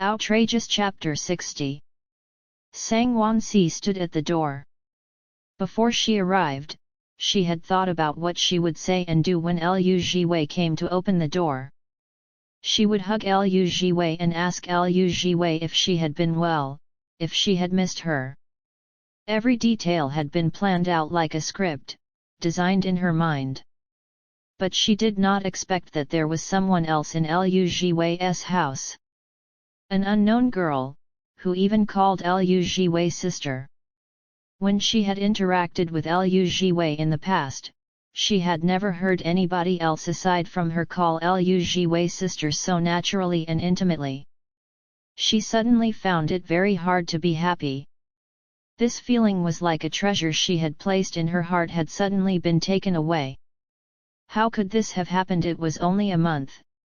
Outrageous Chapter 60. Sang Wansi stood at the door. Before she arrived, she had thought about what she would say and do when Liu Jiwei came to open the door. She would hug Liu Jiwei and ask Liu Jiwei if she had been well, if she had missed her. Every detail had been planned out like a script, designed in her mind. But she did not expect that there was someone else in Liu Jiwei's house. An unknown girl, who even called Liu Jiwei sister. When she had interacted with Liu Jiwei in the past, she had never heard anybody else aside from her call Liu Jiwei sister so naturally and intimately. She suddenly found it very hard to be happy. This feeling was like a treasure she had placed in her heart had suddenly been taken away. How could this have happened? It was only a month.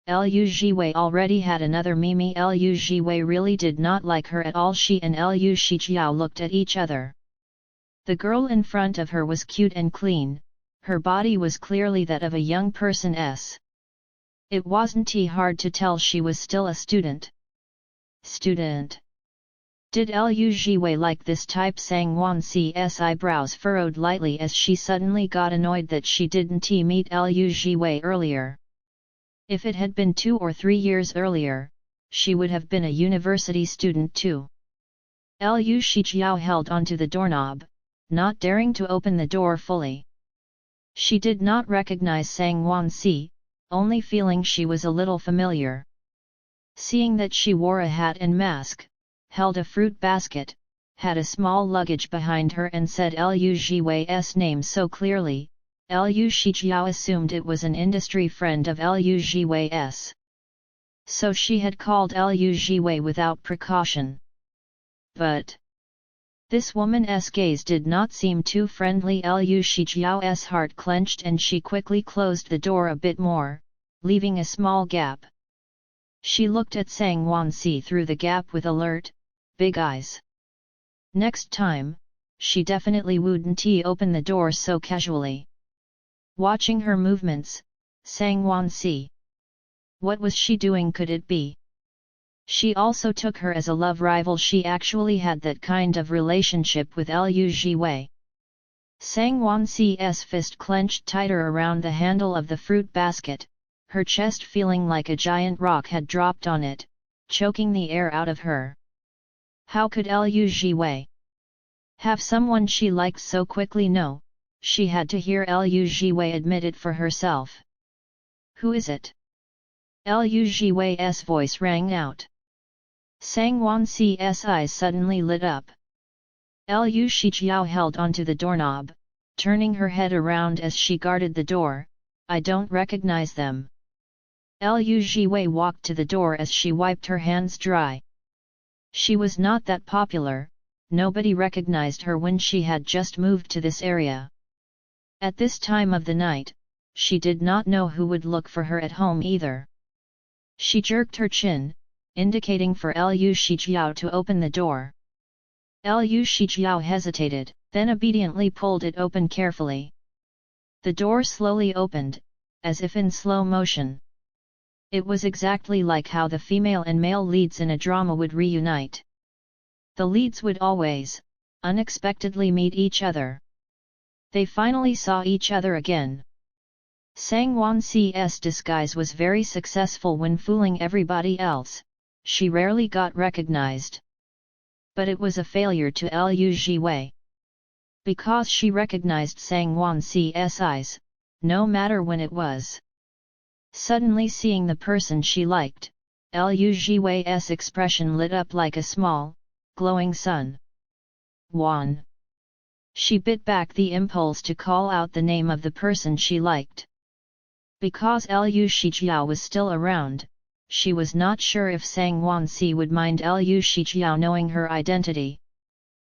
Liu Jiwei already had another Mimi. Liu Jiwei really did not like her at all. She and Liu Shijiao looked at each other. The girl in front of her was cute and clean, her body was clearly that of a young person's. It wasn't hard to tell she was still a student. Did Liu Jiwei like this type? Sang Wansi's eyebrows furrowed lightly as she suddenly got annoyed that she didn't meet Liu Jiwei earlier. If it had been 2 or 3 years earlier, she would have been a university student too. Liu Shijiao held onto the doorknob, not daring to open the door fully. She did not recognize Sang Wansi, only feeling she was a little familiar. Seeing that she wore a hat and mask, held a fruit basket, had a small luggage behind her and said Liu Jiwei's name so clearly, Liu Shijiao assumed it was an industry friend of Liu Jiwei's. So she had called Liu Jiwei without precaution. But this woman's gaze did not seem too friendly. Liu Shijiao's heart clenched and she quickly closed the door a bit more, leaving a small gap. She looked at Sang Wansi through the gap with alert, big eyes. Next time, she definitely wouldn't open the door so casually. Watching her movements, Sang Wansi. What was she doing? Could it be? She also took her as a love rival. She actually had that kind of relationship with Liu Jiwei. Sang Wansi's fist clenched tighter around the handle of the fruit basket, her chest feeling like a giant rock had dropped on it, choking the air out of her. How could Liu Jiwei have someone she liked so quickly? No, she had to hear Liu Jiwei admit it for herself. Who is it? Liu Jiwei's voice rang out. Sang Wansi's eyes suddenly lit up. Liu Shijiao held onto the doorknob, turning her head around as she guarded the door. I don't recognize them. Liu Jiwei walked to the door as she wiped her hands dry. She was not that popular, nobody recognized her when she had just moved to this area. At this time of the night, she did not know who would look for her at home either. She jerked her chin, indicating for Liu Shijiao to open the door. Liu Shijiao hesitated, then obediently pulled it open carefully. The door slowly opened, as if in slow motion. It was exactly like how the female and male leads in a drama would reunite. The leads would always, unexpectedly meet each other. They finally saw each other again. Sang Wansi's disguise was very successful when fooling everybody else, she rarely got recognized. But it was a failure to Liu Jiwei. Because she recognized Sang Wansi's eyes, no matter when it was. Suddenly seeing the person she liked, Liu Jiwei's expression lit up like a small, glowing sun. Wan. She bit back the impulse to call out the name of the person she liked. Because Liu Shijiao was still around, she was not sure if Sang Wansi would mind Liu Shijiao knowing her identity.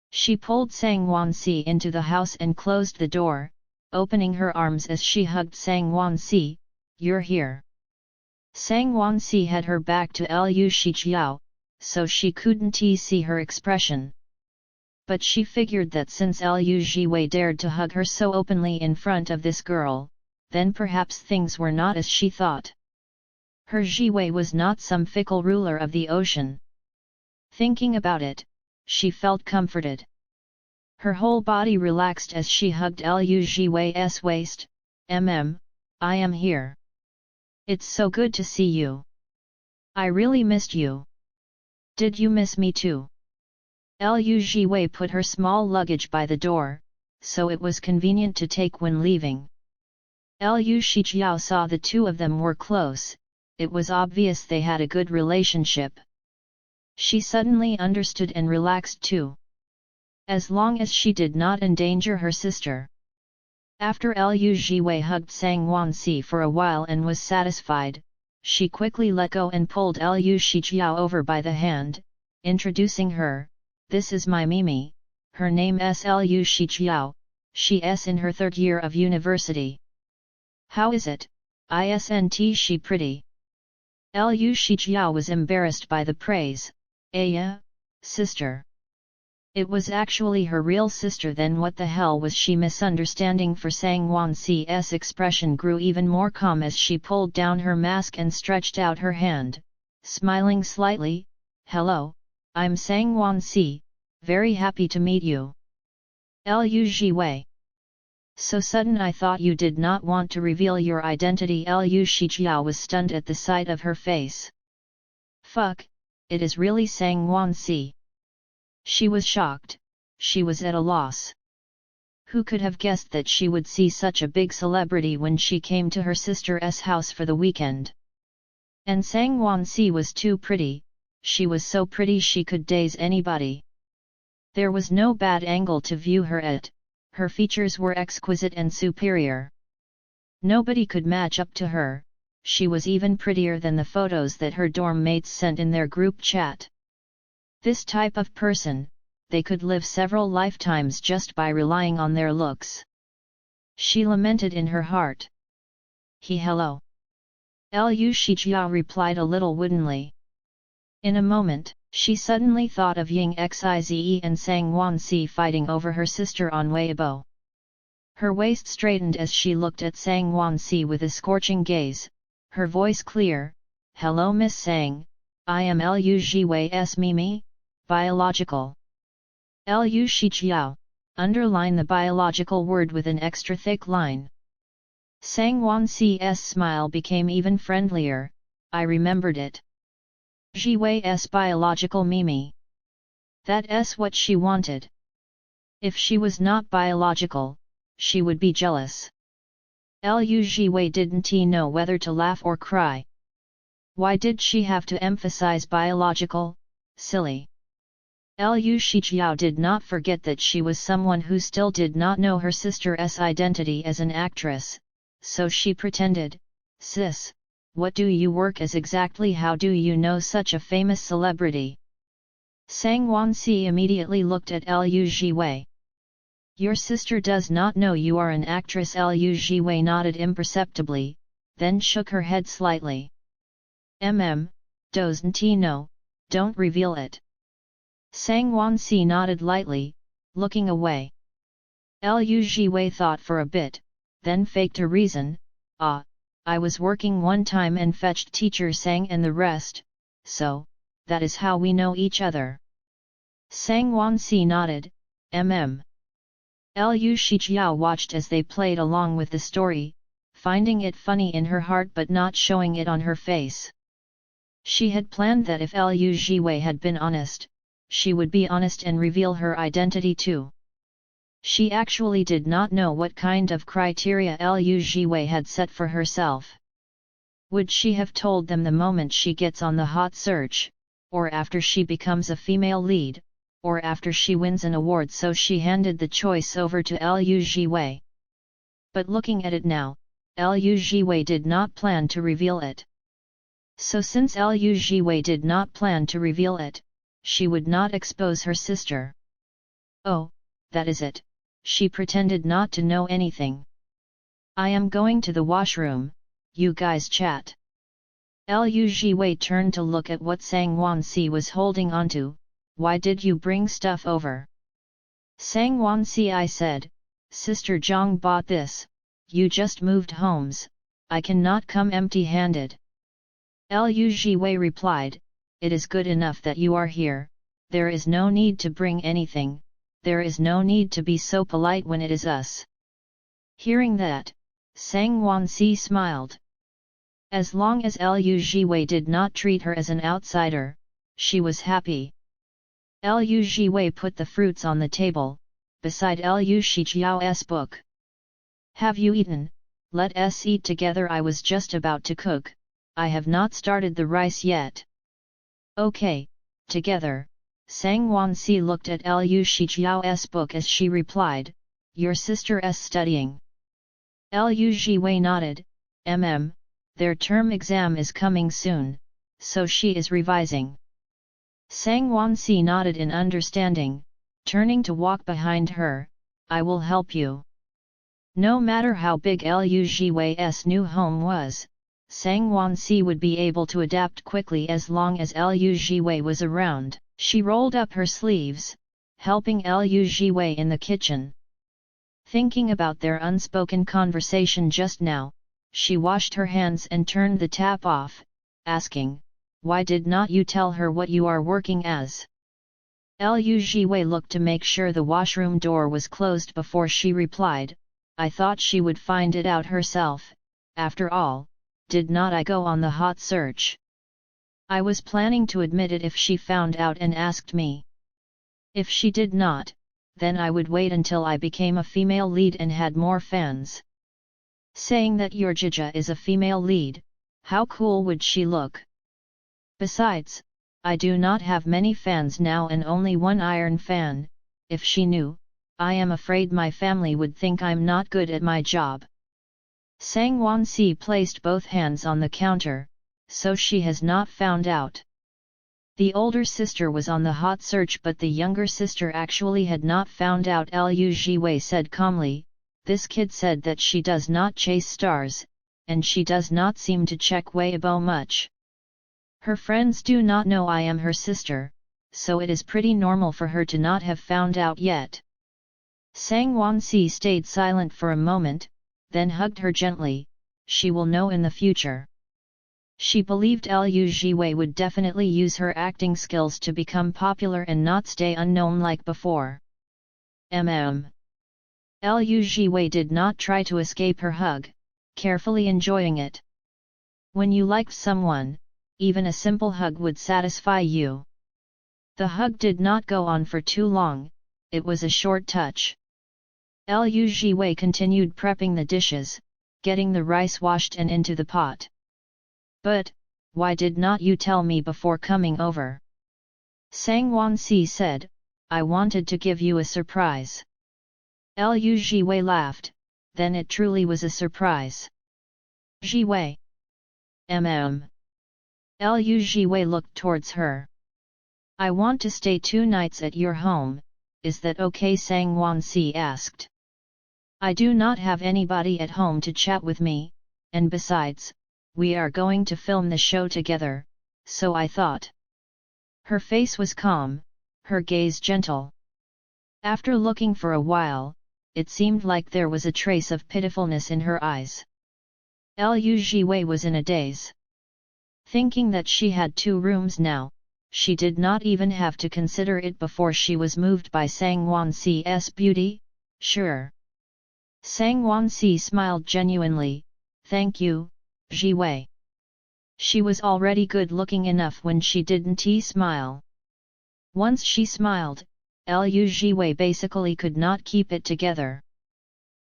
She pulled Sang Wansi into the house and closed the door, opening her arms as she hugged Sang Wansi. You're here. Sang Wansi had her back to Liu Shijiao, so she couldn't see her expression. But she figured that since Liu Jiwei dared to hug her so openly in front of this girl, then perhaps things were not as she thought. Her Jiwei was not some fickle ruler of the ocean, Thinking about it, she felt comforted. Her whole body relaxed as she hugged Liu Jiwei's waist. I am here. It's so good to see you. I really missed you. Did you miss me too? Liu Jiwei put her small luggage by the door, so it was convenient to take when leaving. Liu Shijiao saw the two of them were close, it was obvious they had a good relationship. She suddenly understood and relaxed too. As long as she did not endanger her sister. After Liu Jiwei hugged Sang Wansi for a while and was satisfied, she quickly let go and pulled Liu Shijiao over by the hand, introducing her. This is my Mimi, her name is Liu Shijiao, she is in her 3rd year of university. How is it, isn't she pretty? Liu Shijiao was embarrassed by the praise. Yeah, sister. It was actually her real sister. Then what the hell was she misunderstanding? For Sang Wansi's expression grew even more calm as she pulled down her mask and stretched out her hand, smiling slightly. Hello, I'm Sang Wansi, very happy to meet you. Liu Jiwei. So sudden? I thought you did not want to reveal your identity. Liu Shijiao was stunned at the sight of her face. Fuck, it is really Sang Wansi. She was shocked, she was at a loss. Who could have guessed that she would see such a big celebrity when she came to her sister's house for the weekend? And Sang Wansi was too pretty, she was so pretty she could daze anybody. There was no bad angle to view her at, her features were exquisite and superior. Nobody could match up to her, she was even prettier than the photos that her dorm mates sent in their group chat. This type of person, they could live several lifetimes just by relying on their looks. She lamented in her heart. Hello. Liu Shijiao replied a little woodenly. In a moment, she suddenly thought of Ying Xize and Sang Wansi fighting over her sister on Weibo. Her waist straightened as she looked at Sang Wansi with a scorching gaze, her voice clear. Hello Miss Sang, I am Liu Jiwei's Mimi, biological. Liu Shijiao, underline the biological word with an extra thick line. Sang Wansi's smile became even friendlier, I remembered it. Jiwei's biological Mimi. That's what she wanted. If she was not biological, she would be jealous. Liu Jiwei didn't know whether to laugh or cry. Why did she have to emphasize biological? Silly. Liu Shijiao did not forget that she was someone who still did not know her sister's identity as an actress, so she pretended, Sis, what do you work as exactly? How do you know such a famous celebrity? Sang Wansi immediately looked at Liu Jiwei. Your sister does not know you are an actress. Liu Jiwei nodded imperceptibly, then shook her head slightly. Doesn't know, don't reveal it. Sang Wansi nodded lightly, looking away. Liu Jiwei thought for a bit, then faked a reason. I was working one time and fetched teacher Sang and the rest, so, that is how we know each other. Sang Wansi nodded, Liu Shijiao watched as they played along with the story, finding it funny in her heart but not showing it on her face. She had planned that if Liu Jiwei had been honest, she would be honest and reveal her identity too. She actually did not know what kind of criteria Liu Jiwei had set for herself. Would she have told them the moment she gets on the hot search, or after she becomes a female lead, or after she wins an award? So she handed the choice over to Liu Jiwei. But looking at it now, Liu Jiwei did not plan to reveal it. So since Liu Jiwei did not plan to reveal it, she would not expose her sister. Oh, that is it, she pretended not to know anything. I am going to the washroom, you guys chat. Liu Jiwei turned to look at what Sang Wansi was holding onto. Why did you bring stuff over? Sang Wansi, I said, Sister Zhang bought this, you just moved homes, I cannot come empty-handed. Liu Jiwei replied, it is good enough that you are here, there is no need to bring anything, there is no need to be so polite when it is us. Hearing that, Sang Wansi smiled. As long as Liu Jiwei did not treat her as an outsider, she was happy. Liu Jiwei put the fruits on the table, beside Liu Shijiao's book. Have you eaten? Let us eat together. I was just about to cook, I have not started the rice yet. Okay, together. Sang Wansi looked at Liu Shijiao's book as she replied, your sister's studying. Liu Jiwei nodded, their term exam is coming soon, so she is revising. Sang Wansi nodded in understanding, turning to walk behind her, I will help you. No matter how big Liu Jiwei's new home was, Sang Wansi would be able to adapt quickly as long as Liu Jiwei was around. She rolled up her sleeves, helping Liu Jiwei in the kitchen. Thinking about their unspoken conversation just now, she washed her hands and turned the tap off, asking, why did not you tell her what you are working as? Liu Jiwei looked to make sure the washroom door was closed before she replied, I thought she would find it out herself, after all, did not I go on the hot search? I was planning to admit it if she found out and asked me. If she did not, then I would wait until I became a female lead and had more fans. Saying that your Jija is a female lead, how cool would she look? Besides, I do not have many fans now and only one iron fan. If she knew, I am afraid my family would think I'm not good at my job. Sang Wansi placed both hands on the counter, so she has not found out. The older sister was on the hot search, but the younger sister actually had not found out. Liu Jiwei said calmly, this kid said that she does not chase stars, and she does not seem to check Weibo much. Her friends do not know I am her sister, so it is pretty normal for her to not have found out yet. Sang Wansi stayed silent for a moment, then hugged her gently, she will know in the future. She believed Liu Jiwei would definitely use her acting skills to become popular and not stay unknown like before. Liu Jiwei did not try to escape her hug, carefully enjoying it. When you liked someone, even a simple hug would satisfy you. The hug did not go on for too long, it was a short touch. Liu Jiwei continued prepping the dishes, getting the rice washed and into the pot. But, why did not you tell me before coming over? Sang Wansi said, I wanted to give you a surprise. Liu Jiwei laughed, then it truly was a surprise. Jiwei. Liu Jiwei looked towards her. I want to stay 2 nights at your home, is that okay? Sang Wansi asked. I do not have anybody at home to chat with me, and besides, we are going to film the show together, so I thought. Her face was calm, her gaze gentle. After looking for a while, it seemed like there was a trace of pitifulness in her eyes. Liu Jiwei was in a daze. Thinking that she had 2 rooms now, she did not even have to consider it before she was moved by Sang Wansi's beauty. Sure. Sang Wansi smiled genuinely, thank you, Jiwei. She was already good looking enough when she didn't smile. Once she smiled, Liu Jiwei basically could not keep it together.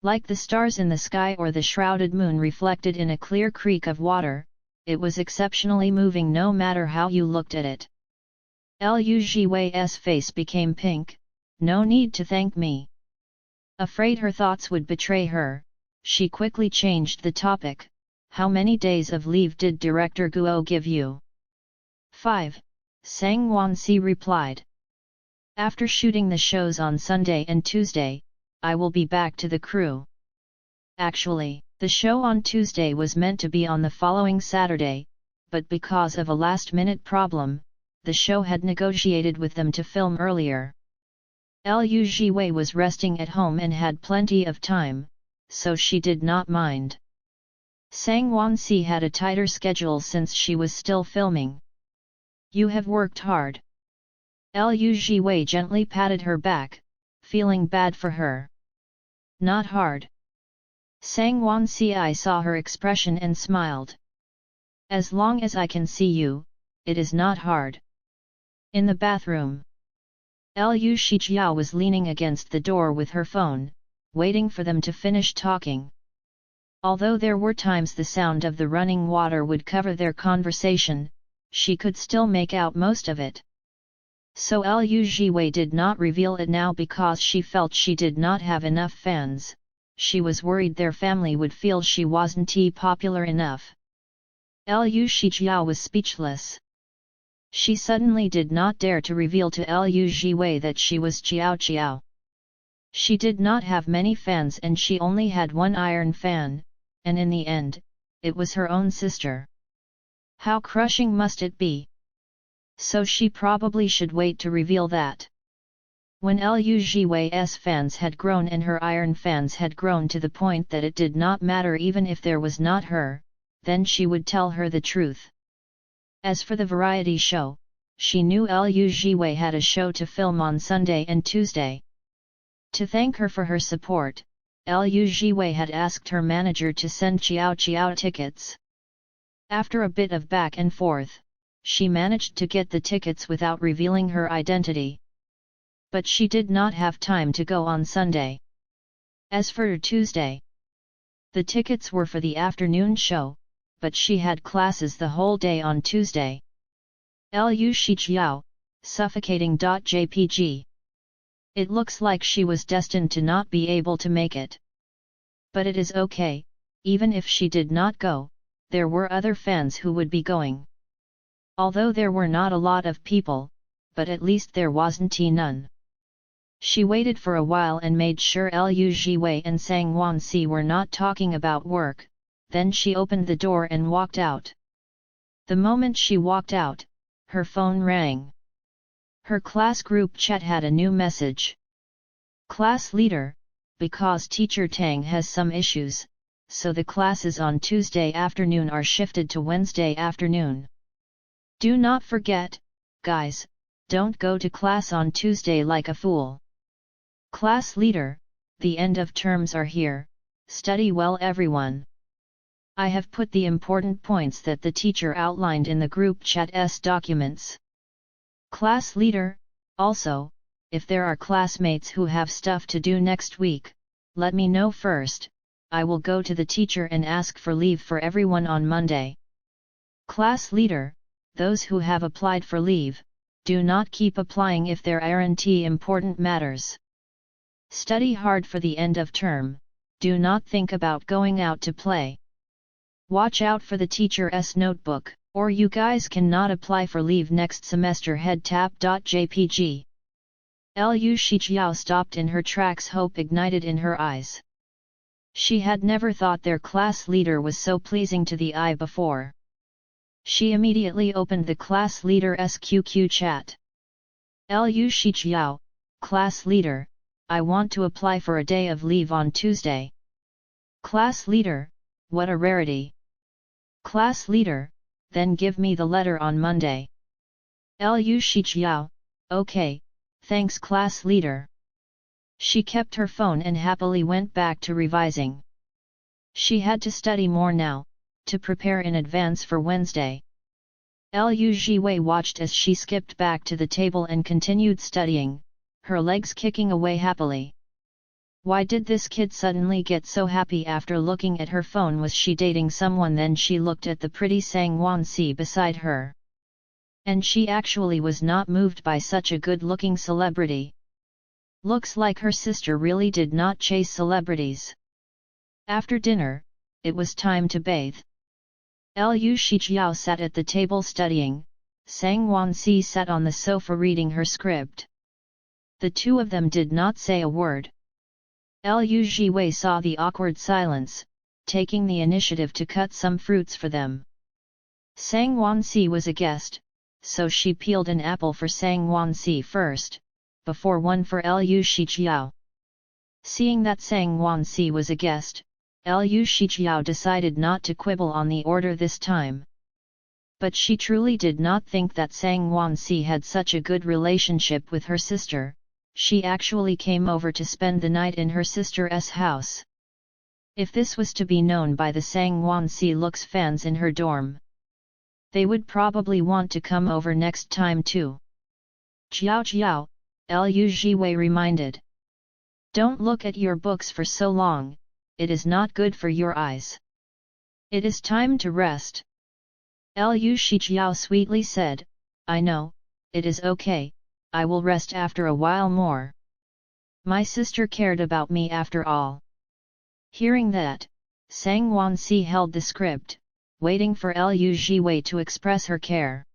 Like the stars in the sky or the shrouded moon reflected in a clear creek of water, it was exceptionally moving no matter how you looked at it. Liu Jiwei's face became pink, no need to thank me. Afraid her thoughts would betray her, she quickly changed the topic. How many days of leave did Director Guo give you? 5, Sang Wansi replied. After shooting the shows on Sunday and Tuesday, I will be back to the crew. Actually, the show on Tuesday was meant to be on the following Saturday, but because of a last-minute problem, the show had negotiated with them to film earlier. Liu Jiwei was resting at home and had plenty of time, so she did not mind. Sang Wansi had a tighter schedule since she was still filming. You have worked hard. Liu Jiwei gently patted her back, feeling bad for her. Not hard. Sang Wanci saw her expression and smiled. As long as I can see you, it is not hard. In the bathroom, Liu Shijiao was leaning against the door with her phone, waiting for them to finish talking. Although there were times the sound of the running water would cover their conversation, she could still make out most of it. So Liu Jiwei did not reveal it now because she felt she did not have enough fans. She was worried their family would feel she wasn't popular enough. Liu Shijiao was speechless. She suddenly did not dare to reveal to Liu Jiwei that she was Qiao Qiao. She did not have many fans and she only had one iron fan, and in the end, it was her own sister. How crushing must it be? So she probably should wait to reveal that. When Liu Jiwei's fans had grown and her iron fans had grown to the point that it did not matter even if there was not her, then she would tell her the truth. As for the variety show, she knew Liu Jiwei had a show to film on Sunday and Tuesday. To thank her for her support, Liu Jiwei had asked her manager to send Qiao Qiao tickets. After a bit of back and forth, she managed to get the tickets without revealing her identity. But she did not have time to go on Sunday. As for Tuesday, the tickets were for the afternoon show, but she had classes the whole day on Tuesday. Liu Shijiao, suffocating.jpg. It looks like she was destined to not be able to make it. But it is okay, even if she did not go, there were other fans who would be going. Although there were not a lot of people, but at least there wasn't none. She waited for a while and made sure Liu Jiwei and Sang Wanci were not talking about work, then she opened the door and walked out. The moment she walked out, her phone rang. Her class group chat had a new message. Class leader, because teacher Tang has some issues, so the classes on Tuesday afternoon are shifted to Wednesday afternoon. Do not forget, guys, don't go to class on Tuesday like a fool. Class leader, the end of terms are here, study well everyone. I have put the important points that the teacher outlined in the group chat's documents. Class leader, also, if there are classmates who have stuff to do next week, let me know first, I will go to the teacher and ask for leave for everyone on Monday. Class leader, those who have applied for leave, do not keep applying if there aren't important matters. Study hard for the end of term, do not think about going out to play. Watch out for the teacher's notebook, or you guys cannot apply for leave next semester. Headtap.jpg. Liu Shijiao stopped in her tracks, hope ignited in her eyes. She had never thought their class leader was so pleasing to the eye before. She immediately opened the class leader's QQ chat. Liu Shijiao, class leader, I want to apply for a day of leave on Tuesday. Class leader, what a rarity. Class leader, then give me the letter on Monday. Liu Shijiao, okay, thanks class leader. She kept her phone and happily went back to revising. She had to study more now, to prepare in advance for Wednesday. Liu Jiwei watched as she skipped back to the table and continued studying, her legs kicking away happily. Why did this kid suddenly get so happy after looking at her phone? Was she dating someone? Then she looked at the pretty Sang Wanci beside her. And she actually was not moved by such a good-looking celebrity. Looks like her sister really did not chase celebrities. After dinner, it was time to bathe. Liu Shijiao sat at the table studying, Sang Wanci sat on the sofa reading her script. The two of them did not say a word. Liu Jiwei saw the awkward silence, taking the initiative to cut some fruits for them. Sang Wanci was a guest, so she peeled an apple for Sang Wanci first, before one for Liu Shijiao. Seeing that Sang Wanci was a guest, Liu Shijiao decided not to quibble on the order this time. But she truly did not think that Sang Wansi had such a good relationship with her sister. She actually came over to spend the night in her sister's house. If this was to be known by the Sang Wansi looks fans in her dorm, they would probably want to come over next time too. Jiao Jiao, Lu Jiwei reminded. Don't look at your books for so long, it is not good for your eyes. It is time to rest. Lu Shijiao sweetly said, I know, it is okay, I will rest after a while more. My sister cared about me after all. Hearing that, Sang Wansi held the script, waiting for Lu Jiwei to express her care.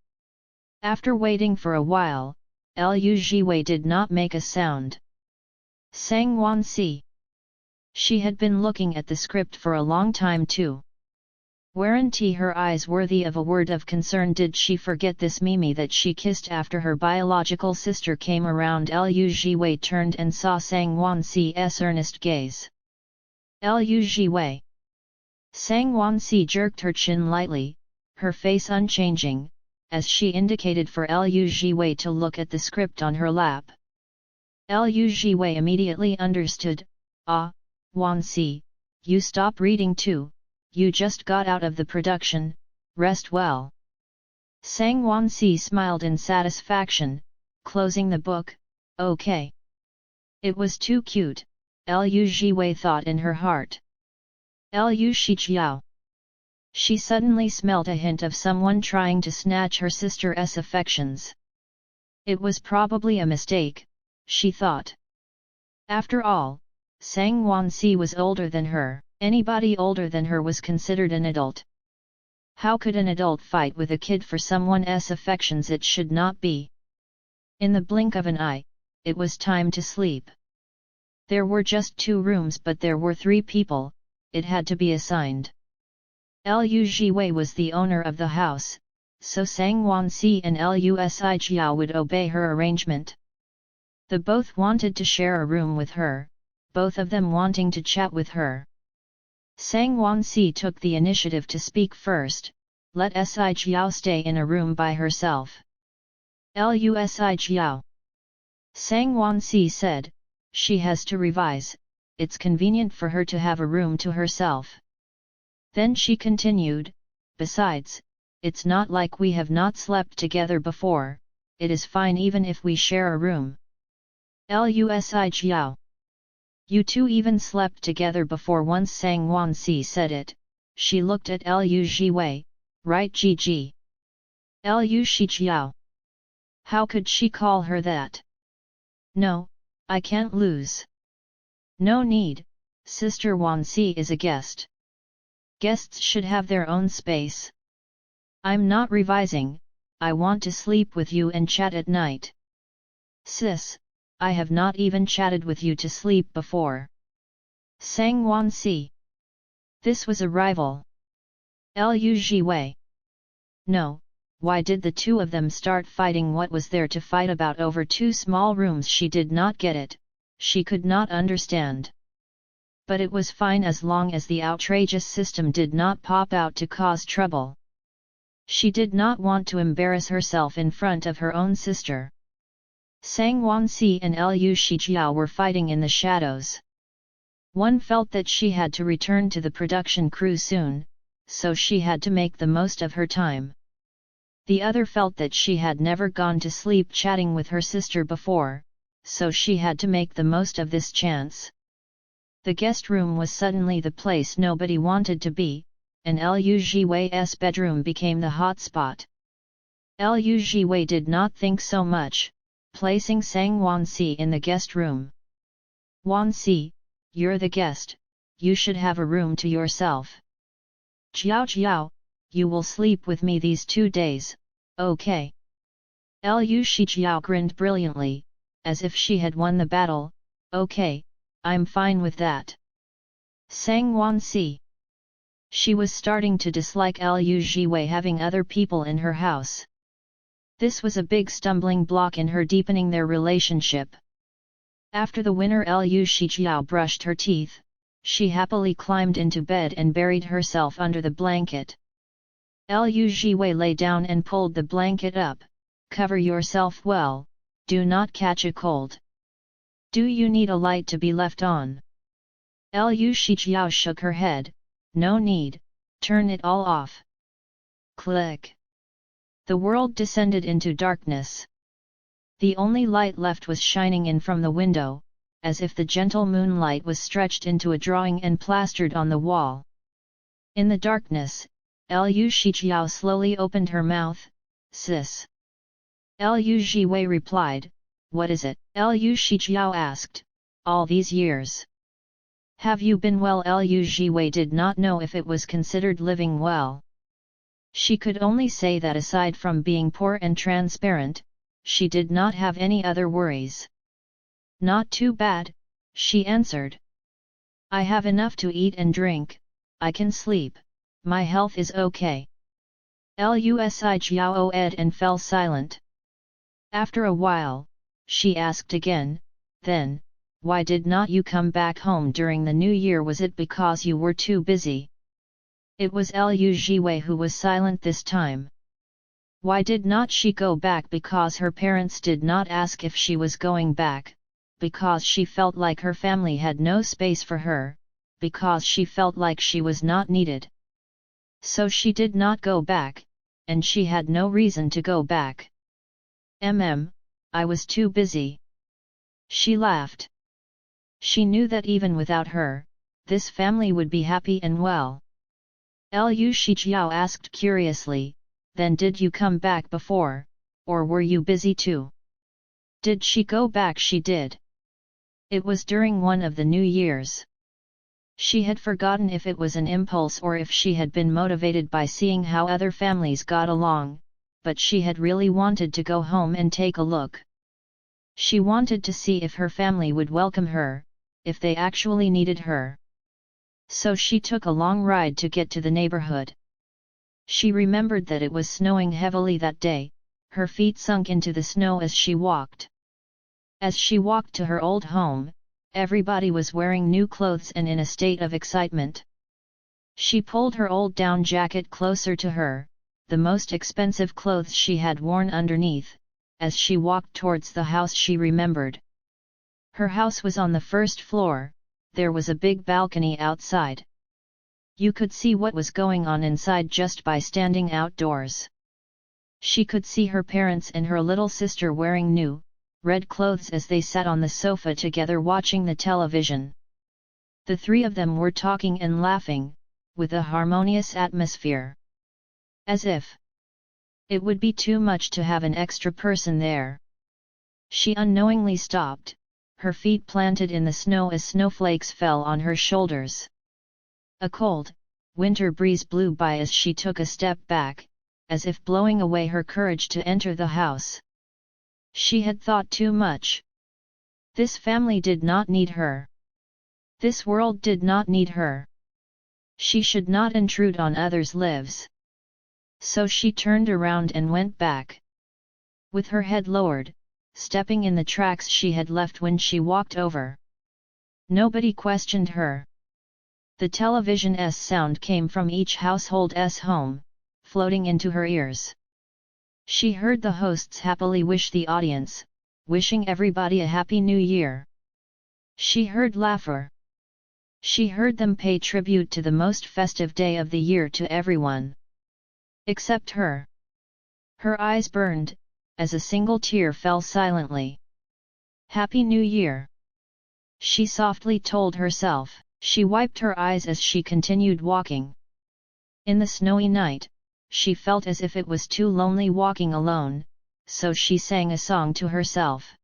After waiting for a while, Lu Jiwei did not make a sound. Sang Wansi. She had been looking at the script for a long time too. Weren't her eyes worthy of a word of concern? Did she forget this Mimi that she kissed after her biological sister came around? Lu Jiwei turned and saw Sang Wansi's earnest gaze. Lu Jiwei. Sang Wansi jerked her chin lightly, her face unchanging, as she indicated for Lu Jiwei to look at the script on her lap. Lu Jiwei immediately understood. Ah, Wansi, you stop reading too. You just got out of the production, rest well. Sang Wansi smiled in satisfaction, closing the book. Okay. It was too cute, Lu Jiwei thought in her heart. Lu Shijiao. She suddenly smelt a hint of someone trying to snatch her sister's affections. It was probably a mistake, she thought. After all, Sang Wansi was older than her. Anybody older than her was considered an adult. How could an adult fight with a kid for someone's affections? It should not be. In the blink of an eye, it was time to sleep. There were just 2 rooms, but there were 3 people, it had to be assigned. Lu Jiwei was the owner of the house, so Sang Wansi and Lu Shijiao would obey her arrangement. The both wanted to share a room with her, both of them wanting to chat with her. Sang Wansi took the initiative to speak first. Let Shijiao stay in a room by herself. Lu Shijiao. Sang Wansi said, she has to revise, it's convenient for her to have a room to herself. Then she continued, besides, it's not like we have not slept together before, it is fine even if we share a room. Lu Shijiao. You two even slept together before once. Sang Wansi said it, she looked at Lu Jiwei, right Gigi? Lu Shijiao. How could she call her that? No, I can't lose. No need, Sister Wansi is a guest. Guests should have their own space. I'm not revising, I want to sleep with you and chat at night. Sis, I have not even chatted with you to sleep before. Sang Wansi. This was a rival. Lu Jiwei. No, why did the two of them start fighting? What was there to fight about over 2 small rooms? She did not get it, she could not understand. But it was fine as long as the outrageous system did not pop out to cause trouble. She did not want to embarrass herself in front of her own sister. Sang Wansi and Lu Shijiao were fighting in the shadows. One felt that she had to return to the production crew soon, so she had to make the most of her time. The other felt that she had never gone to sleep chatting with her sister before, so she had to make the most of this chance. The guest room was suddenly the place nobody wanted to be, and Lu Jiwei's bedroom became the hot spot. Lu Jiwei did not think so much, placing Sang Wansi in the guest room. Wansi, you're the guest, you should have a room to yourself. Jiao Jiao, you will sleep with me these 2 days, okay? Lu Shijiao grinned brilliantly, as if she had won the battle. Okay, I'm fine with that. Sang Wansi. She was starting to dislike Lu Jiwei having other people in her house. This was a big stumbling block in her deepening their relationship. After the winner Lu Shijiao brushed her teeth, she happily climbed into bed and buried herself under the blanket. Liu Jiwei lay down and pulled the blanket up. Cover yourself well, do not catch a cold. Do you need a light to be left on? Liu Shijiao shook her head, no need, turn it all off. Click. The world descended into darkness. The only light left was shining in from the window, as if the gentle moonlight was stretched into a drawing and plastered on the wall. In the darkness, Liu Shijiao slowly opened her mouth, sis. Liu Jiwei replied, what is it? Liu Shijiao asked, all these years. Have you been well? Liu Jiwei did not know if it was considered living well. She could only say that aside from being poor and transparent, she did not have any other worries. Not too bad, she answered. I have enough to eat and drink, I can sleep, my health is okay. Liu Shijiao ed and fell silent. After a while, she asked again, then, why did not you come back home during the new year? Was it because you were too busy? It was Liu Jiwei who was silent this time. Why did not she go back? Because her parents did not ask if she was going back, because she felt like her family had no space for her, because she felt like she was not needed. So she did not go back, and she had no reason to go back. I was too busy. She laughed. She knew that even without her, this family would be happy and well. Liu Shijiao asked curiously, then did you come back before, or were you busy too? Did she go back? She did. It was during one of the New Years. She had forgotten if it was an impulse or if she had been motivated by seeing how other families got along, but she had really wanted to go home and take a look. She wanted to see if her family would welcome her, if they actually needed her. So she took a long ride to get to the neighborhood. She remembered that it was snowing heavily that day, her feet sunk into the snow as she walked. As she walked to her old home, everybody was wearing new clothes and in a state of excitement. She pulled her old down jacket closer to her, the most expensive clothes she had worn underneath. As she walked towards the house she remembered. Her house was on the first floor, there was a big balcony outside. You could see what was going on inside just by standing outdoors. She could see her parents and her little sister wearing new, red clothes as they sat on the sofa together watching the television. The three of them were talking and laughing, with a harmonious atmosphere. As if it would be too much to have an extra person there. She unknowingly stopped, her feet planted in the snow as snowflakes fell on her shoulders. A cold, winter breeze blew by as she took a step back, as if blowing away her courage to enter the house. She had thought too much. This family did not need her. This world did not need her. She should not intrude on others' lives. So she turned around and went back. With her head lowered, stepping in the tracks she had left when she walked over. Nobody questioned her. The television's sound came from each household's home, floating into her ears. She heard the hosts happily wish the audience, wishing everybody a happy new year. She heard laughter. She heard them pay tribute to the most festive day of the year to everyone. Except her. Her eyes burned, as a single tear fell silently. Happy New Year! She softly told herself. She wiped her eyes as she continued walking. In the snowy night, she felt as if it was too lonely walking alone, so she sang a song to herself.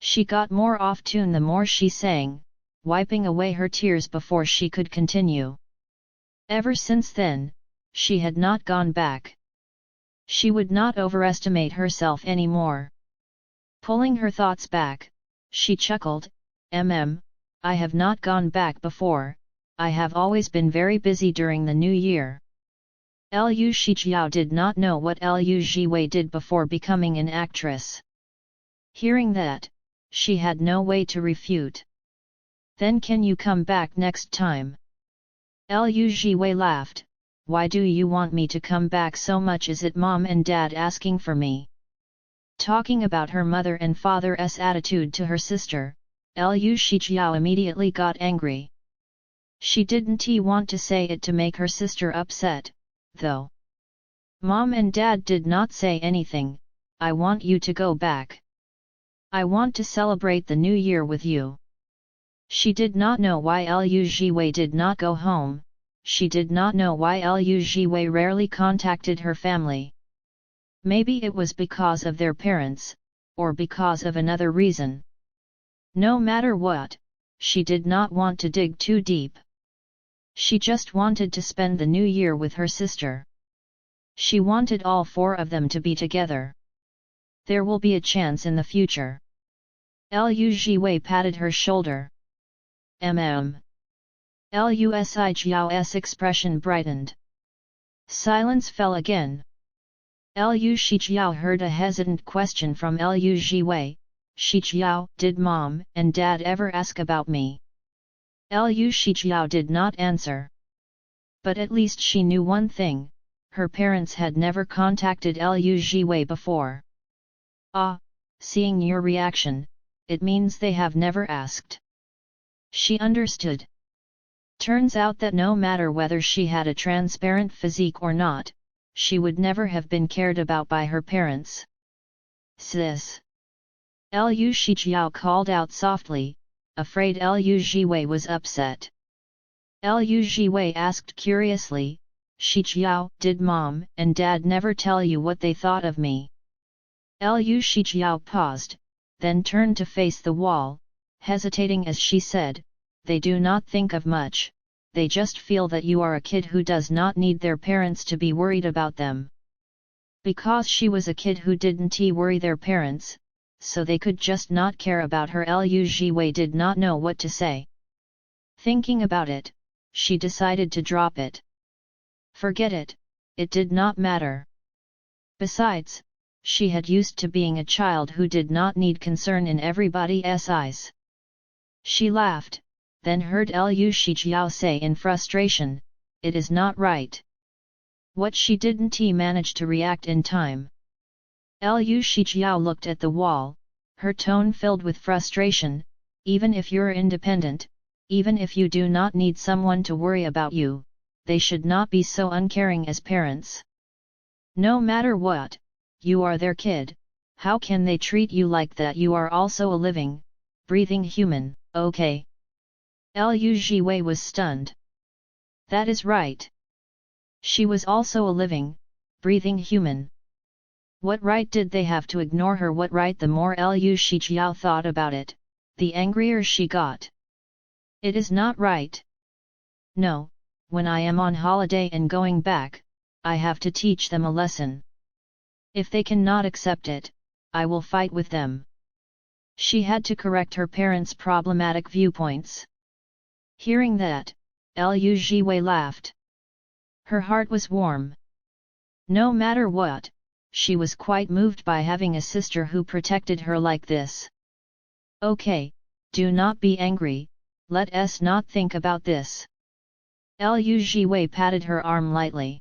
She got more off tune the more she sang, wiping away her tears before she could continue. Ever since then, she had not gone back. She would not overestimate herself anymore. Pulling her thoughts back, she chuckled, I have not gone back before, I have always been very busy during the new year. Liu Shijiao did not know what Liu Jiwei did before becoming an actress. Hearing that, she had no way to refute. Then can you come back next time? Liu Jiwei laughed, why do you want me to come back so much? Is it mom and dad asking for me? Talking about her mother and father's attitude to her sister, Liu Shijiao immediately got angry. She didn't want to say it to make her sister upset, though. Mom and dad did not say anything. I want you to go back. I want to celebrate the new year with you. She did not know why Liu Jiwei did not go home. She did not know why Liu Jiwei rarely contacted her family. Maybe it was because of their parents, or because of another reason. No matter what, she did not want to dig too deep. She just wanted to spend the new year with her sister. She wanted all four of them to be together. There will be a chance in the future. Liu Jiwei patted her shoulder. Liu Shijiao's expression brightened. Silence fell again. Liu Shijiao heard a hesitant question from Liu Jiwei. Shijiao, did mom and dad ever ask about me? Liu Shijiao did not answer. But at least she knew one thing, her parents had never contacted Liu Jiwei before. Ah, seeing your reaction, it means they have never asked. She understood. Turns out that no matter whether she had a transparent physique or not, she would never have been cared about by her parents. Sis. Liu Shijiao called out softly, afraid Liu Jiwei was upset. Liu Jiwei asked curiously, Shijiao, did mom and dad never tell you what they thought of me? Liu Shijiao paused, then turned to face the wall, hesitating as she said, they do not think of much. They just feel that you are a kid who does not need their parents to be worried about them. Because she was a kid who didn't worry their parents, so they could just not care about her. Liu Jiwei did not know what to say. Thinking about it, she decided to drop it. Forget it, it did not matter. Besides, she had used to being a child who did not need concern in everybody's eyes. She laughed, then heard Liu Shijiao say in frustration, it is not right. What she didn't manage to react in time. Liu Shijiao looked at the wall, her tone filled with frustration, even if you're independent, even if you do not need someone to worry about you, they should not be so uncaring as parents. No matter what, you are their kid, how can they treat you like that? You are also a living, breathing human, okay? Liu Jiwei was stunned. That is right. She was also a living, breathing human. What right did they have to ignore her? What right? The more Liu Shijiao thought about it, the angrier she got. It is not right. No, when I am on holiday and going back, I have to teach them a lesson. If they cannot accept it, I will fight with them. She had to correct her parents' problematic viewpoints. Hearing that, Liu Jiwei laughed. Her heart was warm. No matter what, she was quite moved by having a sister who protected her like this. Okay, do not be angry, let us not think about this. Liu Jiwei patted her arm lightly.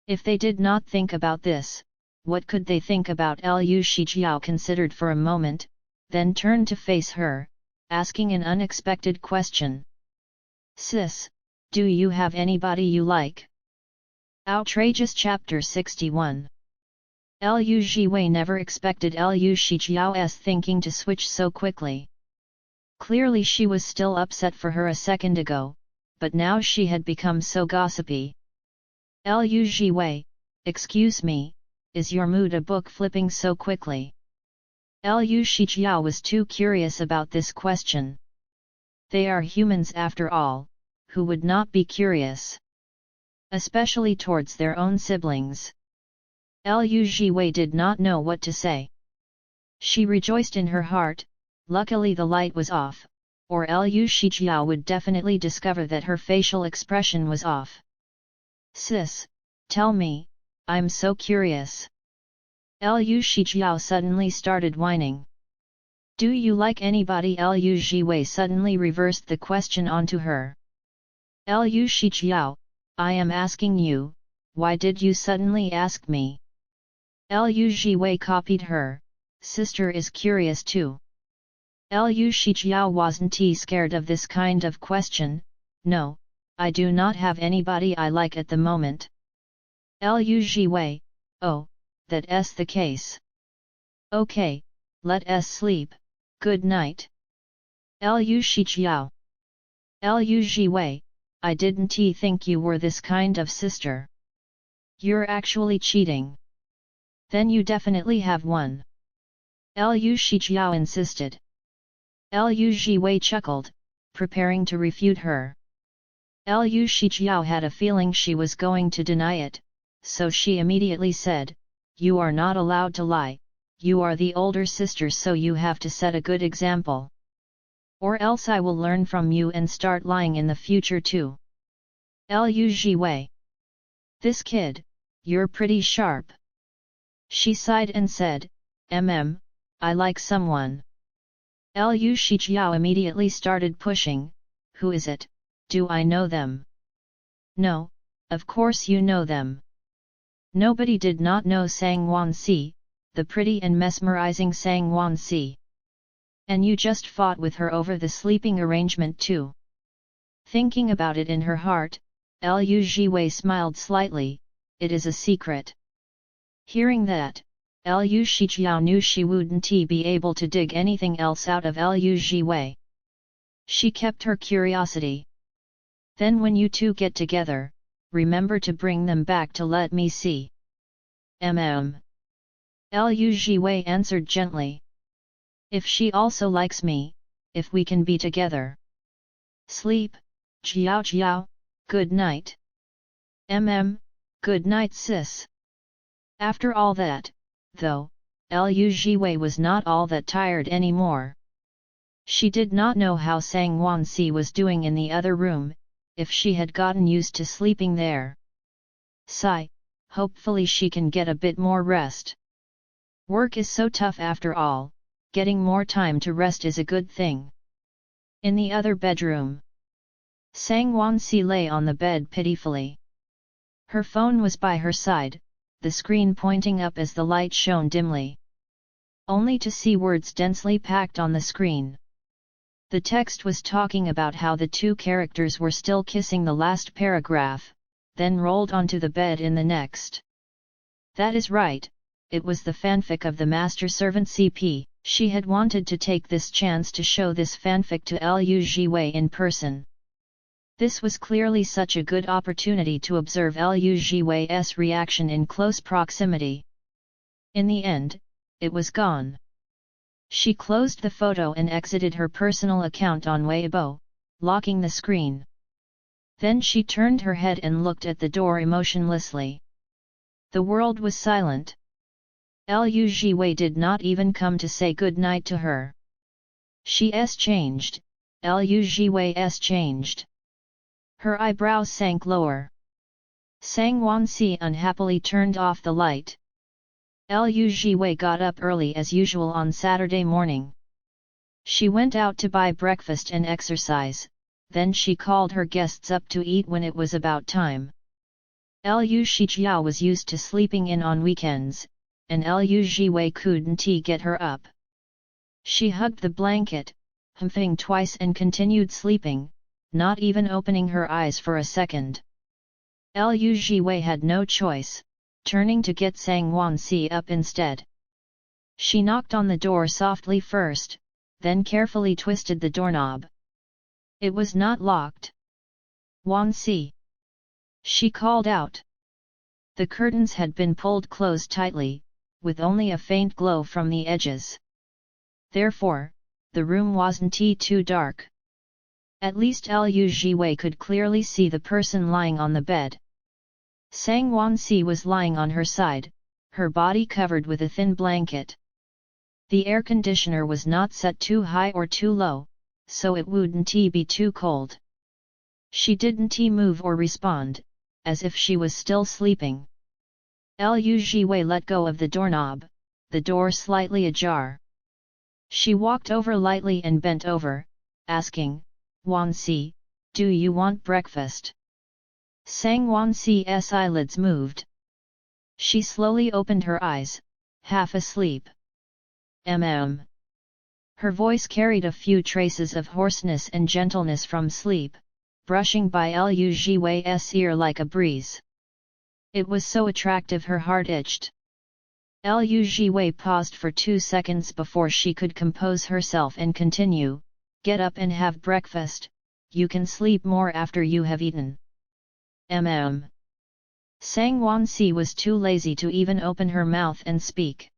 If they did not think about this, what could they think about? Liu Shijiao considered for a moment, then turned to face her, asking an unexpected question. Sis, do you have anybody you like? Outrageous Chapter 61. Liu Jiwei never expected Liu Shijiao's thinking to switch so quickly. Clearly she was still upset for her a second ago, but now she had become so gossipy. Liu Jiwei, excuse me, is your mood a book flipping so quickly? Liu Shijiao was too curious about this question. They are humans after all, who would not be curious? Especially towards their own siblings. Liu Jiwei did not know what to say. She rejoiced in her heart, luckily the light was off, or Liu Shijiao would definitely discover that her facial expression was off. Sis, tell me, I'm so curious. Liu Shijiao suddenly started whining. Do you like anybody? Liu Jiwei suddenly reversed the question onto her. Liu Shijiao, I am asking you, why did you suddenly ask me? Lu Jiwei copied her, sister is curious too. Lu Shijiao wasn't scared of this kind of question, no, I do not have anybody I like at the moment. Lu Jiwei, oh, that's the case. Okay, let us sleep, good night. Lu Shijiao. Lu Jiwei, I didn't think you were this kind of sister. You're actually cheating. Then you definitely have one. Lu Shijiao insisted. Lu Jiwei chuckled, preparing to refute her. Lu Shijiao had a feeling she was going to deny it, so she immediately said, you are not allowed to lie, you are the older sister so you have to set a good example. Or else I will learn from you and start lying in the future too. Lu Jiwei. This kid, you're pretty sharp. She sighed and said, I like someone. Lu Shijiao immediately started pushing, who is it, do I know them? No, of course you know them. Nobody did not know Sang Wansi, the pretty and mesmerizing Sang Wansi. And you just fought with her over the sleeping arrangement too. Thinking about it in her heart, Lu Jiwei smiled slightly, it is a secret. Hearing that, Lu Shijiao knew she wouldn't be able to dig anything else out of Lu Jiwei. She kept her curiosity. Then when you two get together, remember to bring them back to let me see. Lu Jiwei answered gently. If she also likes me, if we can be together. Sleep, Jiao Jiao, good night. Good night sis. After all that, though, Lu Jiwei was not all that tired anymore. She did not know how Sang Wansi was doing in the other room, if she had gotten used to sleeping there. Sigh, hopefully she can get a bit more rest. Work is so tough after all, getting more time to rest is a good thing. In the other bedroom, Sang Wansi lay on the bed pitifully. Her phone was by her side, the screen pointing up as the light shone dimly. Only to see words densely packed on the screen. The text was talking about how the two characters were still kissing the last paragraph, then rolled onto the bed in the next. That is right, it was the fanfic of the Master Servant CP, she had wanted to take this chance to show this fanfic to Lu Jiwei in person. This was clearly such a good opportunity to observe Lu Jiwei's reaction in close proximity. In the end, it was gone. She closed the photo and exited her personal account on Weibo, locking the screen. Then she turned her head and looked at the door emotionlessly. The world was silent. Lu Jiwei did not even come to say good night to her. She's changed, Lu Jiwei's changed. Her eyebrows sank lower. Sang Wansi unhappily turned off the light. Lu Jiwei got up early as usual on Saturday morning. She went out to buy breakfast and exercise, then she called her guests up to eat when it was about time. Lu Shijiao was used to sleeping in on weekends, and Lu Jiwei couldn't get her up. She hugged the blanket, humping twice and continued sleeping, not even opening her eyes for a second. Lu Jiwei had no choice, turning to get Sang Wansi up instead. She knocked on the door softly first, then carefully twisted the doorknob. It was not locked. Wansi! She called out. The curtains had been pulled closed tightly, with only a faint glow from the edges. Therefore, the room wasn't too dark. At least Lu Jiwei could clearly see the person lying on the bed. Sang Wansi was lying on her side, her body covered with a thin blanket. The air conditioner was not set too high or too low, so it wouldn't be too cold. She didn't move or respond, as if she was still sleeping. Lu Jiwei let go of the doorknob, the door slightly ajar. She walked over lightly and bent over, asking, Wansi, do you want breakfast? Sang Wanxi's eyelids moved. She slowly opened her eyes, half asleep. Her voice carried a few traces of hoarseness and gentleness from sleep, brushing by Lu Jiwei's ear like a breeze. It was so attractive her heart itched. Lu Jiwei paused for 2 seconds before she could compose herself and continue, "Get up and have breakfast, you can sleep more after you have eaten." Sang Wanxi was too lazy to even open her mouth and speak.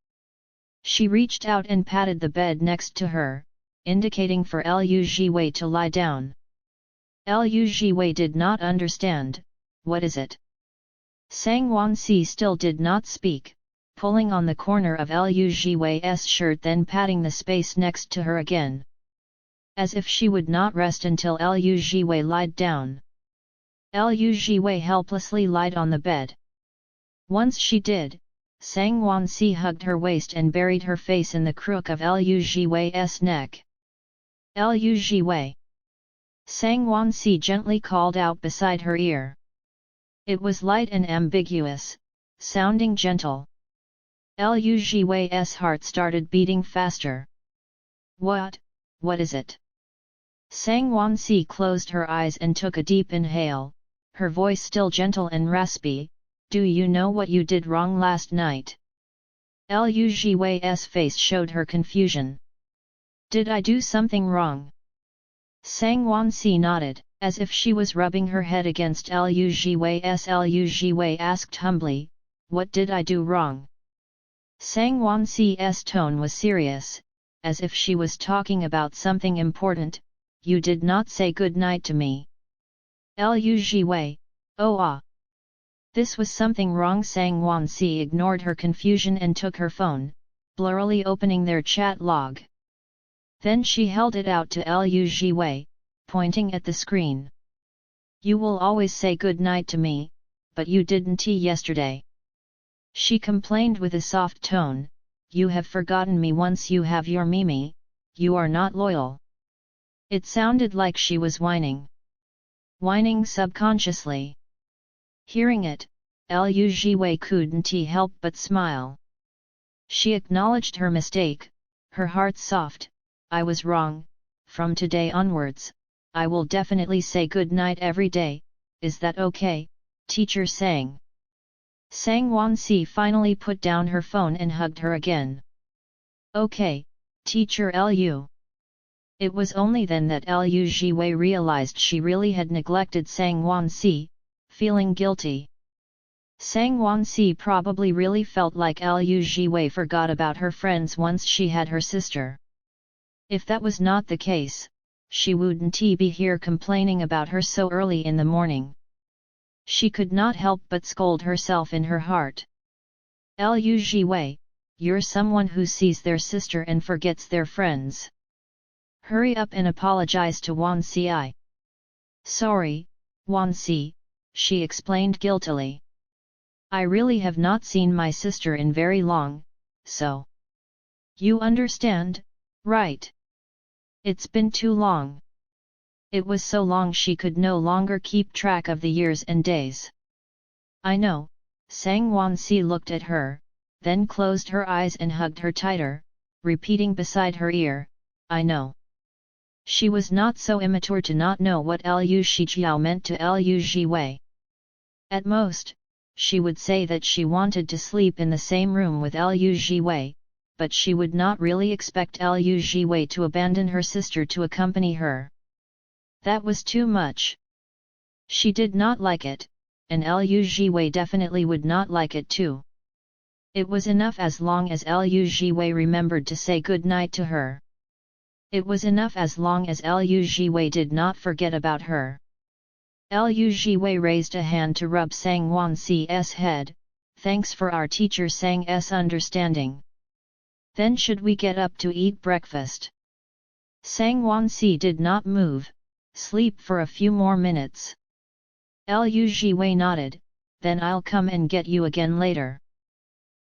She reached out and patted the bed next to her, indicating for Lu Jiwei to lie down. Lu Jiwei did not understand. "What is it?" Sang Wanxi still did not speak, pulling on the corner of Lu Jiwei's shirt then patting the space next to her again. As if she would not rest until Lu Jiwei lied down. Lu Jiwei helplessly lied on the bed. Once she did, Sang Wanxi hugged her waist and buried her face in the crook of Lu Jiwei's neck. "Lu Jiwei!" Sang Wanxi gently called out beside her ear. It was light and ambiguous, sounding gentle. Lu Jiwei's heart started beating faster. What is it?" Sang Wanxi closed her eyes and took a deep inhale, her voice still gentle and raspy. "Do you know what you did wrong last night?" Lu Jiwei's face showed her confusion. "Did I do something wrong?" Sang Wanxi nodded, as if she was rubbing her head against Lu Jiwei's. Lu Jiwei asked humbly, "What did I do wrong?" Sang Wanxi's tone was serious, as if she was talking about something important. "You did not say good night to me." Lu Jiwei, "Oh ah. This was something wrong." Sang Wanxi ignored her confusion and took her phone, blurrily opening their chat log. Then she held it out to Lu Jiwei, pointing at the screen. "You will always say good night to me, but you didn't yesterday." She complained with a soft tone, "You have forgotten me once you have your Mimi, you are not loyal." It sounded like she was whining. Whining subconsciously. Hearing it, Lu Jiwei couldn't help but smile. She acknowledged her mistake, her heart soft. "I was wrong. From today onwards, I will definitely say good night every day. Is that okay, teacher Sang?" Sang Wanxi finally put down her phone and hugged her again. "Okay, teacher Lu." It was only then that Lu Jiwei realized she really had neglected Sang Wanxi, feeling guilty. Sang Wanxi probably really felt like Lu Jiwei forgot about her friends once she had her sister. If that was not the case, she wouldn't be here complaining about her so early in the morning. She could not help but scold herself in her heart. "Lu Jiwei, you're someone who sees their sister and forgets their friends. Hurry up and apologize to Wanxi." "Sorry, Wanxi," she explained guiltily. "I really have not seen my sister in very long, so." "You understand, right? It's been too long." It was so long she could no longer keep track of the years and days. "I know." Sang Wanxi looked at her, then closed her eyes and hugged her tighter, repeating beside her ear, "I know." She was not so immature to not know what Lu Shijiao meant to Lu Jiwei. At most, she would say that she wanted to sleep in the same room with Lu Jiwei, but she would not really expect Lu Jiwei to abandon her sister to accompany her. That was too much. She did not like it, and Lu Jiwei definitely would not like it too. It was enough as long as Lu Jiwei remembered to say good night to her. It was enough as long as Lu Jiwei did not forget about her. Lu Jiwei raised a hand to rub Sang Wanxi's head. "Thanks for our teacher Sang's understanding. Then should we get up to eat breakfast?" Sang Wanxi did not move. "Sleep for a few more minutes." Lu Jiwei nodded, "Then I'll come and get you again later."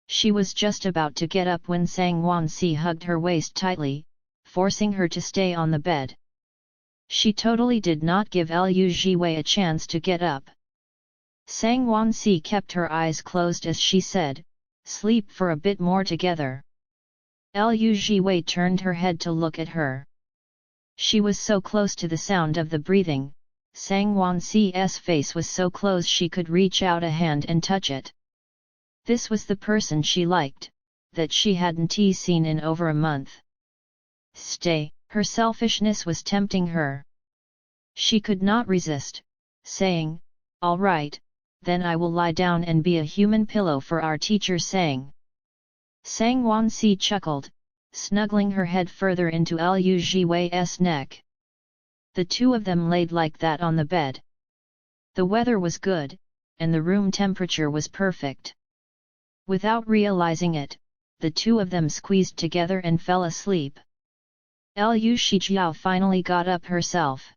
She was just about to get up when Sang Wanxi hugged her waist tightly, forcing her to stay on the bed. She totally did not give Lu Jiwei a chance to get up. Sang Wansi kept her eyes closed as she said, "Sleep for a bit more together." Lu Jiwei turned her head to look at her. She was so close to the sound of the breathing, Sang Wansi's face was so close she could reach out a hand and touch it. This was the person she liked, that she hadn't seen in over a month. Stay, her selfishness was tempting her. She could not resist, saying, "All right, then I will lie down and be a human pillow for our teacher Sang." Sang Wansi chuckled, snuggling her head further into Lu Jiwei's neck. The two of them laid like that on the bed. The weather was good, and the room temperature was perfect. Without realizing it, the two of them squeezed together and fell asleep. Lu Shijiao finally got up herself.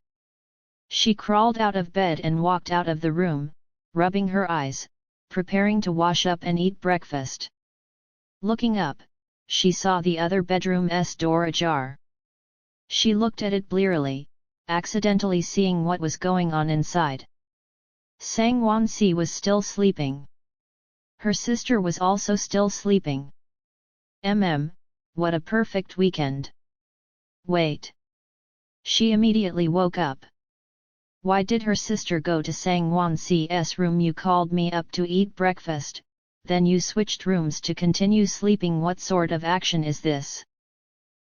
She crawled out of bed and walked out of the room, rubbing her eyes, preparing to wash up and eat breakfast. Looking up, she saw the other bedroom's door ajar. She looked at it blearily, accidentally seeing what was going on inside. Sang Wansi was still sleeping. Her sister was also still sleeping. What a perfect weekend. Wait. She immediately woke up. Why did her sister go to Sang Wansi's room? "You called me up to eat breakfast, then you switched rooms to continue sleeping. What sort of action is this?"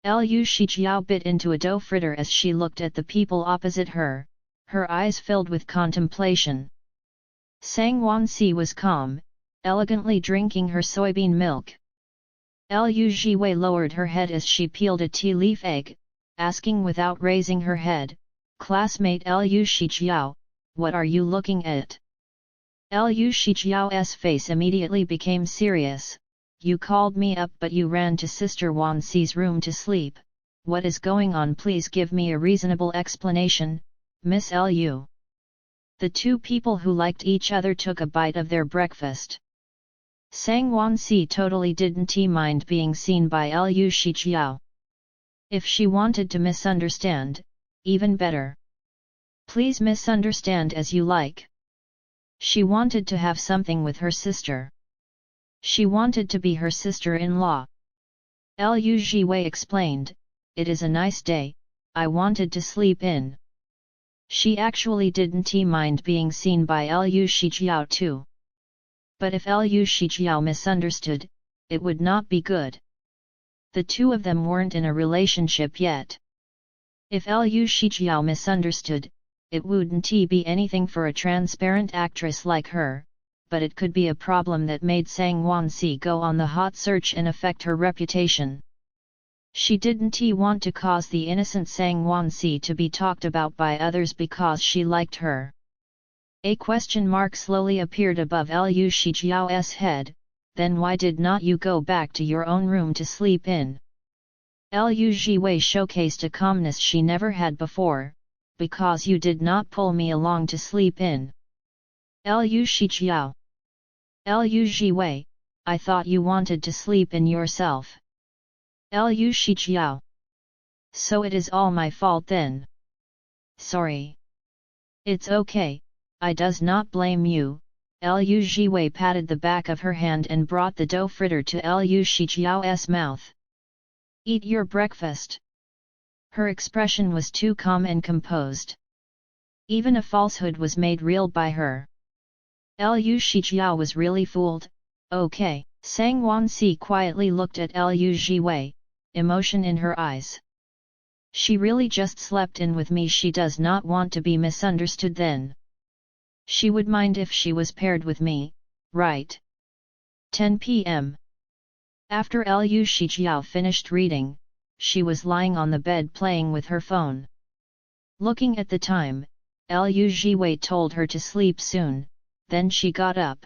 Lu Shijiao bit into a dough fritter as she looked at the people opposite her, her eyes filled with contemplation. Sang Wansi was calm, elegantly drinking her soybean milk. Lu Jiwei lowered her head as she peeled a tea leaf egg, asking without raising her head, "Classmate Lu Shijiao, what are you looking at?" Lu Shijiao's face immediately became serious. "You called me up but you ran to Sister Wansi's room to sleep. What is going on? Please give me a reasonable explanation, Miss Lu." The two people who liked each other took a bite of their breakfast. Sang Wansi totally didn't mind being seen by Lu Shijiao. If she wanted to misunderstand, even better. Please misunderstand as you like. She wanted to have something with her sister. She wanted to be her sister-in-law. Lu Jiwei explained, "It is a nice day, I wanted to sleep in." She actually didn't mind being seen by Lu Shijiao too. But if Lu Shijiao misunderstood, it would not be good. The two of them weren't in a relationship yet. If Lu Shijiao misunderstood, it wouldn't be anything for a transparent actress like her, but it could be a problem that made Sang Wansi go on the hot search and affect her reputation. She didn't want to cause the innocent Sang Wansi to be talked about by others because she liked her. A question mark slowly appeared above Lu Shijiao's head, "Then why did not you go back to your own room to sleep in?" Lu Jiwei showcased a calmness she never had before, "Because you did not pull me along to sleep in." Lu Shijiao. Lu Jiwei, I thought you wanted to sleep in yourself. Lu Shijiao. So it is all my fault then. Sorry. It's okay, I does not blame you. Lu Jiwei patted the back of her hand and brought the dough fritter to Lu Shijiao's mouth. "Eat your breakfast." Her expression was too calm and composed. Even a falsehood was made real by her. Lu Shijiao was really fooled. "Okay." Sang Wansi quietly looked at Lu Jiwei, emotion in her eyes. "She really just slept in with me. She does not want to be misunderstood then. She would mind if she was paired with me, right?" 10 p.m. After Lu Shijiao finished reading, she was lying on the bed playing with her phone. Looking at the time, Lu Jiwei told her to sleep soon, then she got up.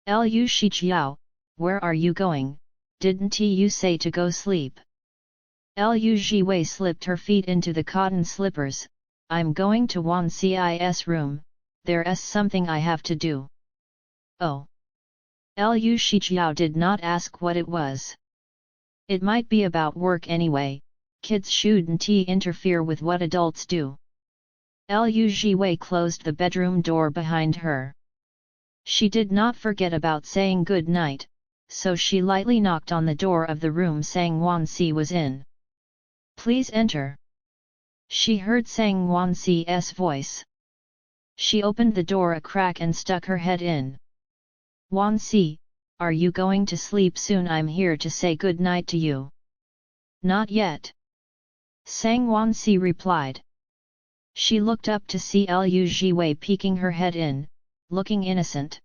"Lu Shijiao, where are you going? Didn't you say to go sleep?" Lu Jiwei slipped her feet into the cotton slippers. "I'm going to Wansi's room, there's something I have to do." "Oh." Lu Shijiao did not ask what it was. It might be about work anyway, kids shouldn't interfere with what adults do. Lu Jiwei closed the bedroom door behind her. She did not forget about saying good night, so she lightly knocked on the door of the room Sang Wansi was in. "Please enter." She heard Sang Wansi's voice. She opened the door a crack and stuck her head in. "Wansi, are you going to sleep soon? I'm here to say good night to you." "Not yet." Sang Wansi replied. She looked up to see Liu Jiwei peeking her head in, looking innocent.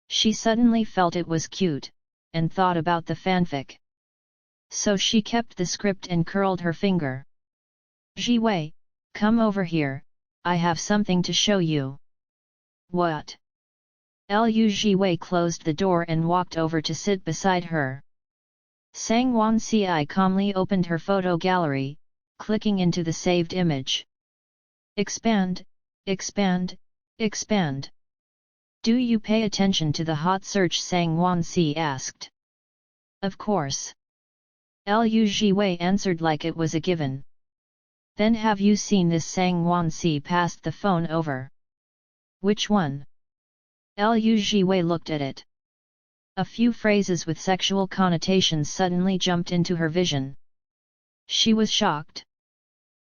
She suddenly felt it was cute, and thought about the fanfic. So she kept the script and curled her finger. "Jiwei, come over here, I have something to show you." "What?" Liu Jiwei closed the door and walked over to sit beside her. Sang Wansi calmly opened her photo gallery, clicking into the saved image. "Expand, expand, expand. Do you pay attention to the hot search?" Sang Wansi asked. "Of course." Liu Jiwei answered like it was a given. "Then have you seen this?" Sang Wansi passed the phone over. "Which one?" Liu Jiwei looked at it. A few phrases with sexual connotations suddenly jumped into her vision. She was shocked.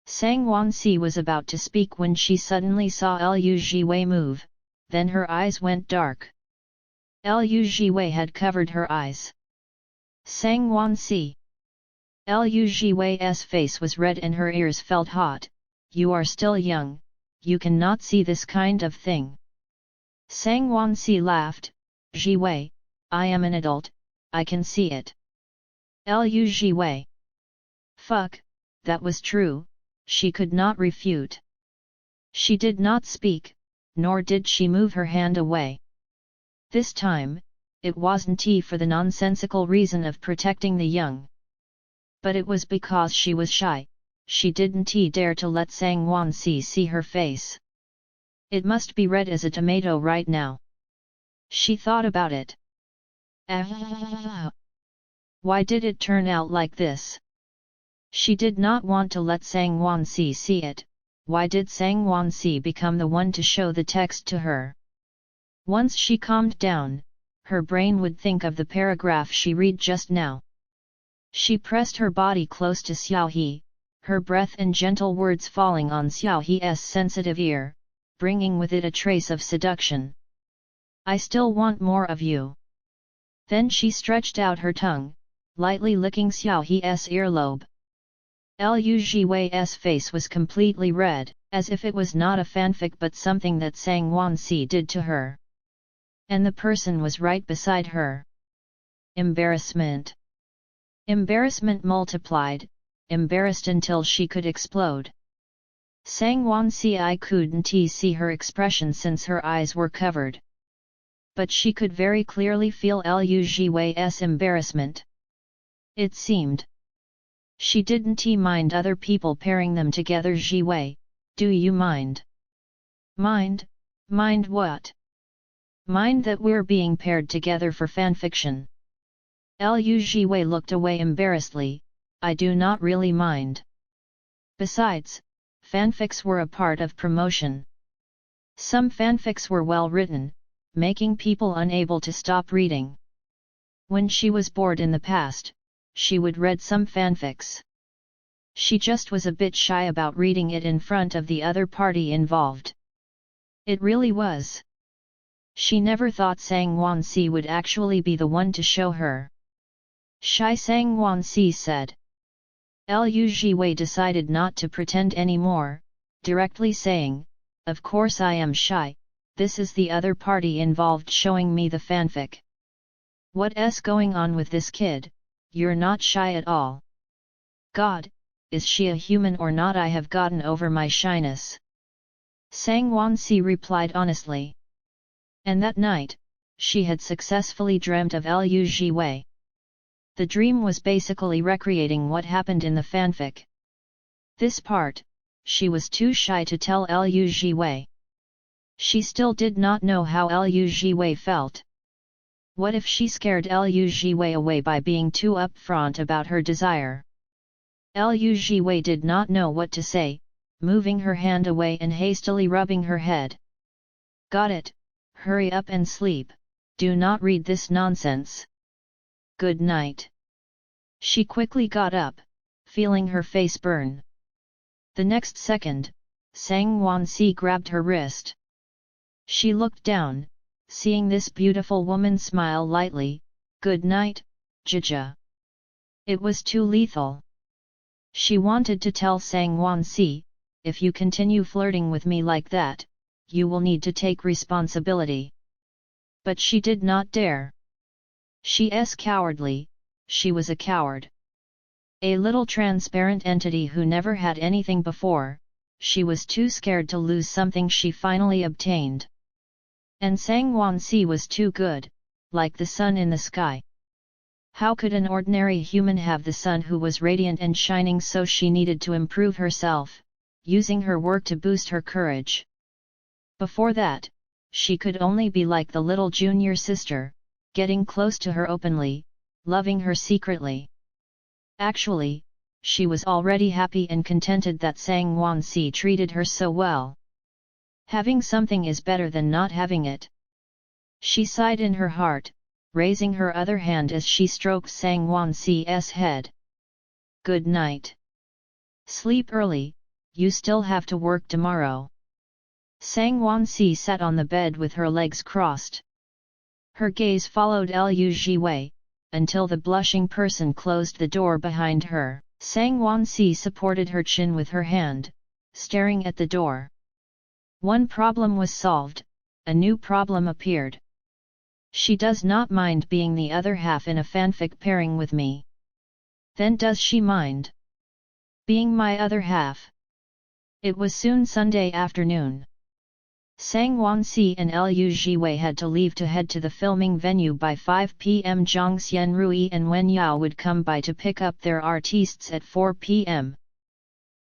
Sang Wansi was about to speak when she suddenly saw Liu Jiwei move, then her eyes went dark. Liu Jiwei had covered her eyes. "Sang Wansi." Liu Jiwei's face was red and her ears felt hot. "You are still young, you cannot see this kind of thing." Sang Wansi laughed. "Jiwei, I am an adult, I can see it." Liu Jiwei. Fuck, that was true, she could not refute. She did not speak, nor did she move her hand away. This time, it wasn't for the nonsensical reason of protecting the young. But it was because she was shy, she didn't dare to let Sang Wansi see her face. It must be red as a tomato right now. She thought about it. Why did it turn out like this? She did not want to let Sang Wansi see it. Why did Sang Wansi become the one to show the text to her? Once she calmed down, her brain would think of the paragraph she read just now. She pressed her body close to Xiao He, her breath and gentle words falling on Xiao He's sensitive ear, bringing with it a trace of seduction. "I still want more of you." Then she stretched out her tongue, lightly licking Xiao He's earlobe. Liu Jiwei's face was completely red, as if it was not a fanfic but something that Sang Wansi did to her. And the person was right beside her. Embarrassment. Embarrassment multiplied, embarrassed until she could explode. Sang Wansi couldn't see her expression since her eyes were covered. But she could very clearly feel Liu Jiwei's embarrassment. It seemed. She didn't mind other people pairing them together. "Jiwei, do you mind?" "Mind? Mind what?" "Mind that we're being paired together for fanfiction." Liu Jiwei looked away embarrassedly. "I do not really mind. Besides, fanfics were a part of promotion. Some fanfics were well written, making people unable to stop reading. When she was bored in the past, she would read some fanfics. She just was a bit shy about reading it in front of the other party involved. It really was. She never thought Sang Wansi would actually be the one to show her. Shy, Sang Wansi said. Liu Jiwei decided not to pretend anymore, directly saying, "Of course I am shy, this is the other party involved showing me the fanfic. What's going on with this kid? You're not shy at all. God, is she a human or not? I have gotten over my shyness." Sang Wansi replied honestly. And that night, she had successfully dreamt of Liu Jiwei. The dream was basically recreating what happened in the fanfic. This part, she was too shy to tell Liu Jiwei. She still did not know how Liu Jiwei felt. What if she scared Liu Jiwei away by being too upfront about her desire? Liu Jiwei did not know what to say, moving her hand away and hastily rubbing her head. "Got it, hurry up and sleep, do not read this nonsense. Good night. She quickly got up, feeling her face burn. The next second, Sang Wansi grabbed her wrist. She looked down, seeing this beautiful woman smile lightly. Good night, Jija. It was too lethal. She wanted to tell Sang Wansi, if you continue flirting with me like that, you will need to take responsibility. But she did not dare. She's cowardly, she was a coward. A little transparent entity who never had anything before, she was too scared to lose something she finally obtained. And Sang Wansi was too good, like the sun in the sky. How could an ordinary human have the sun who was radiant and shining? So she needed to improve herself, using her work to boost her courage. Before that, she could only be like the little junior sister, getting close to her openly, loving her secretly. Actually, she was already happy and contented that Sang Wansi treated her so well. Having something is better than not having it. She sighed in her heart, raising her other hand as she stroked Sang Wansi's head. Good night. Sleep early, you still have to work tomorrow. Sang Wansi sat on the bed with her legs crossed. Her gaze followed Liu Jiwei, until the blushing person closed the door behind her. Sang Wansi supported her chin with her hand, staring at the door. One problem was solved, a new problem appeared. She does not mind being the other half in a fanfic pairing with me. Then does she mind being my other half? It was soon Sunday afternoon. Sang Wansi and Liu Jiwei had to leave to head to the filming venue by 5 p.m. Zhang Xianrui and Wen Yao would come by to pick up their artistes at 4 p.m.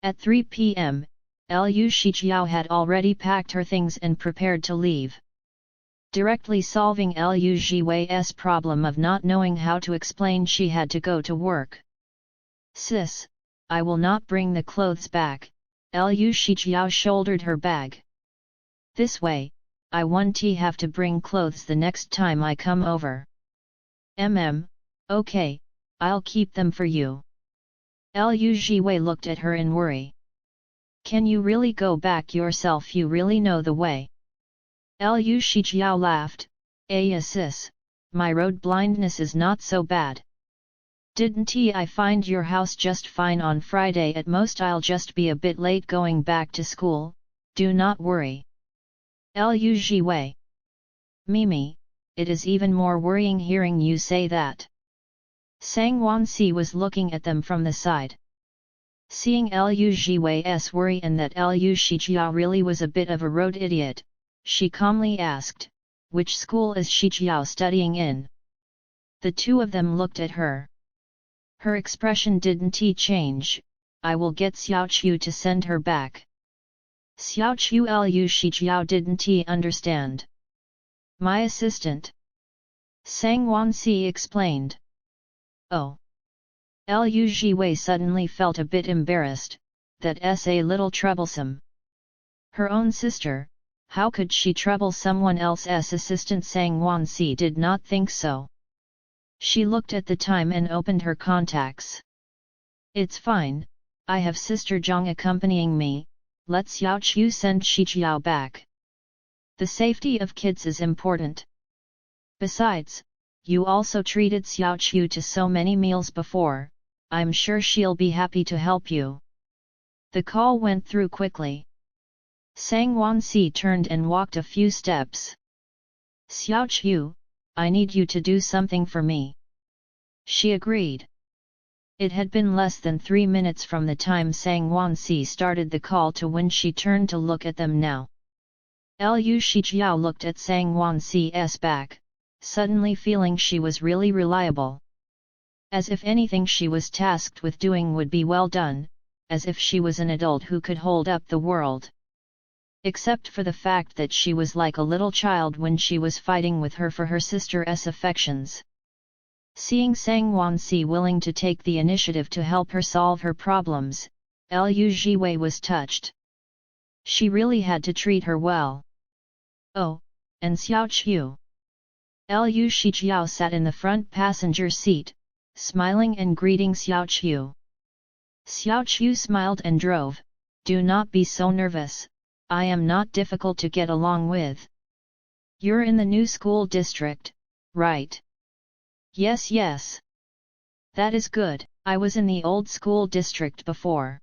At 3 p.m., Liu Shijiao had already packed her things and prepared to leave. Directly solving Liu Jiwei's problem of not knowing how to explain, she had to go to work. Sis, I will not bring the clothes back, Liu Shijiao shouldered her bag. This way, I won't have to bring clothes the next time I come over. Okay, I'll keep them for you. Liu Jiwei looked at her in worry. Can you really go back yourself? You really know the way? Liu Shijiao laughed. Sis, my road blindness is not so bad. Didn't I find your house just fine on Friday? At most I'll just be a bit late going back to school, do not worry. Liu Jiwei. Mimi, it is even more worrying hearing you say that. Sang Wansi was looking at them from the side. Seeing Liu Jiwei's worry and that Liu Shijiao really was a bit of a road idiot, she calmly asked, which school is Shijiao studying in? The two of them looked at her. Her expression didn't change. I will get Xiao Chu to send her back. Xiao Chu. Liu Shijiao didn't understand. My assistant. Sang Wansi explained. Oh. Liu Jiwei suddenly felt a bit embarrassed, that's a little troublesome. Her own sister, how could she trouble someone else's assistant? Sang Wansi did not think so. She looked at the time and opened her contacts. It's fine, I have Sister Zhang accompanying me, let Xiao Chu send Shijiao back. The safety of kids is important. Besides, you also treated Xiao Chu to so many meals before, I'm sure she'll be happy to help you. The call went through quickly. Sang Wansi turned and walked a few steps. Xiao Chu, I need you to do something for me. She agreed. It had been less than 3 minutes from the time Sang Wansi started the call to when she turned to look at them now. Liu Shijiao looked at Sang Wansi's back, suddenly feeling she was really reliable. As if anything she was tasked with doing would be well done, as if she was an adult who could hold up the world. Except for the fact that she was like a little child when she was fighting with her for her sister's affections. Seeing Sang Wansi willing to take the initiative to help her solve her problems, Liu Jiwei was touched. She really had to treat her well. Oh, and Xiao Qiu. Lu Shijiao sat in the front passenger seat, smiling and greeting Xiao Qiu. Xiao Qiu smiled and drove. Do not be so nervous, I am not difficult to get along with. You're in the new school district, right? Yes, yes. That is good. I was in the old school district before.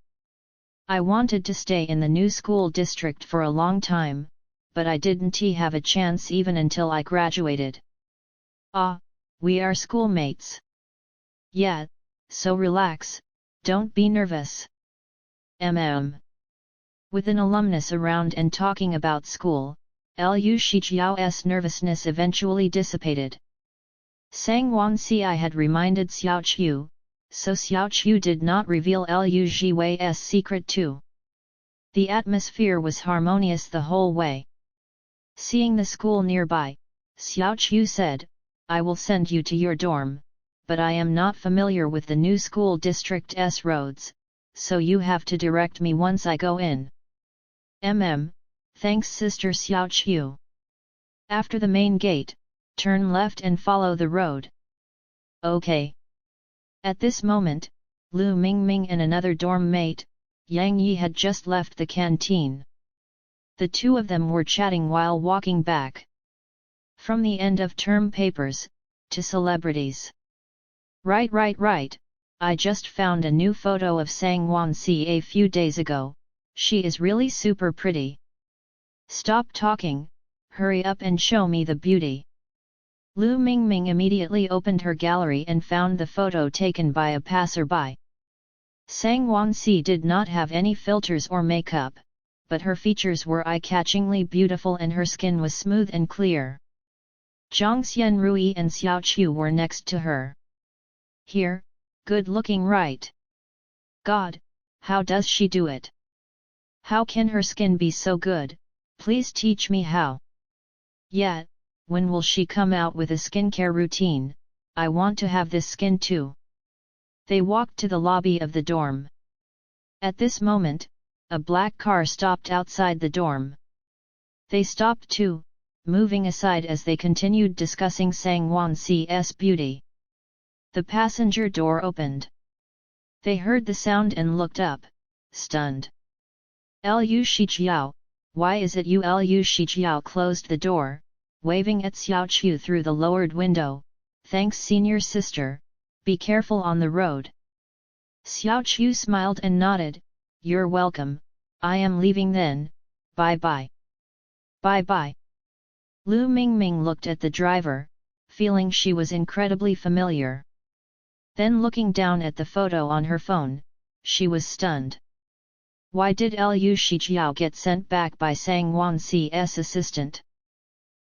I wanted to stay in the new school district for a long time, but I didn't have a chance even until I graduated. Ah, we are schoolmates. Yeah, so relax, don't be nervous. With an alumnus around and talking about school, Lu Shijiao's nervousness eventually dissipated. Sang Wanci had reminded Xiao Qiu, so Xiao Qiu did not reveal Lu Jiwei's secret too. The atmosphere was harmonious the whole way. Seeing the school nearby, Xiao Qiu said, I will send you to your dorm, but I am not familiar with the new school district's roads, so you have to direct me once I go in. Thanks Sister Xiao Qiu. After the main gate, turn left and follow the road. Okay. At this moment, Lu Mingming and another dorm mate, Yang Yi had just left the canteen. The two of them were chatting while walking back. From the end of term papers, to celebrities. Right. I just found a new photo of Sang Wanci a few days ago, she is really super pretty. Stop talking, hurry up and show me the beauty. Lu Mingming immediately opened her gallery and found the photo taken by a passerby. Sang Wanci did not have any filters or makeup, but her features were eye-catchingly beautiful and her skin was smooth and clear. Zhang Xianrui and Xiao Qiu were next to her. Here, good looking right? God, how does she do it? How can her skin be so good, please teach me how. Yeah, when will she come out with a skincare routine? I want to have this skin too. They walked to the lobby of the dorm. At this moment, a black car stopped outside the dorm. They stopped too, moving aside as they continued discussing Sang Wanci's beauty. The passenger door opened. They heard the sound and looked up, stunned. Lu Shijiao, why is it you? Lu Shijiao closed the door, waving at Xiao Qiu through the lowered window. Thanks senior sister, be careful on the road. Xiao Qiu smiled and nodded, you're welcome, I am leaving then, bye bye. Bye bye. Lu Mingming looked at the driver, feeling she was incredibly familiar. Then looking down at the photo on her phone, she was stunned. Why did Lu Shijiao get sent back by Sang Wanci's assistant?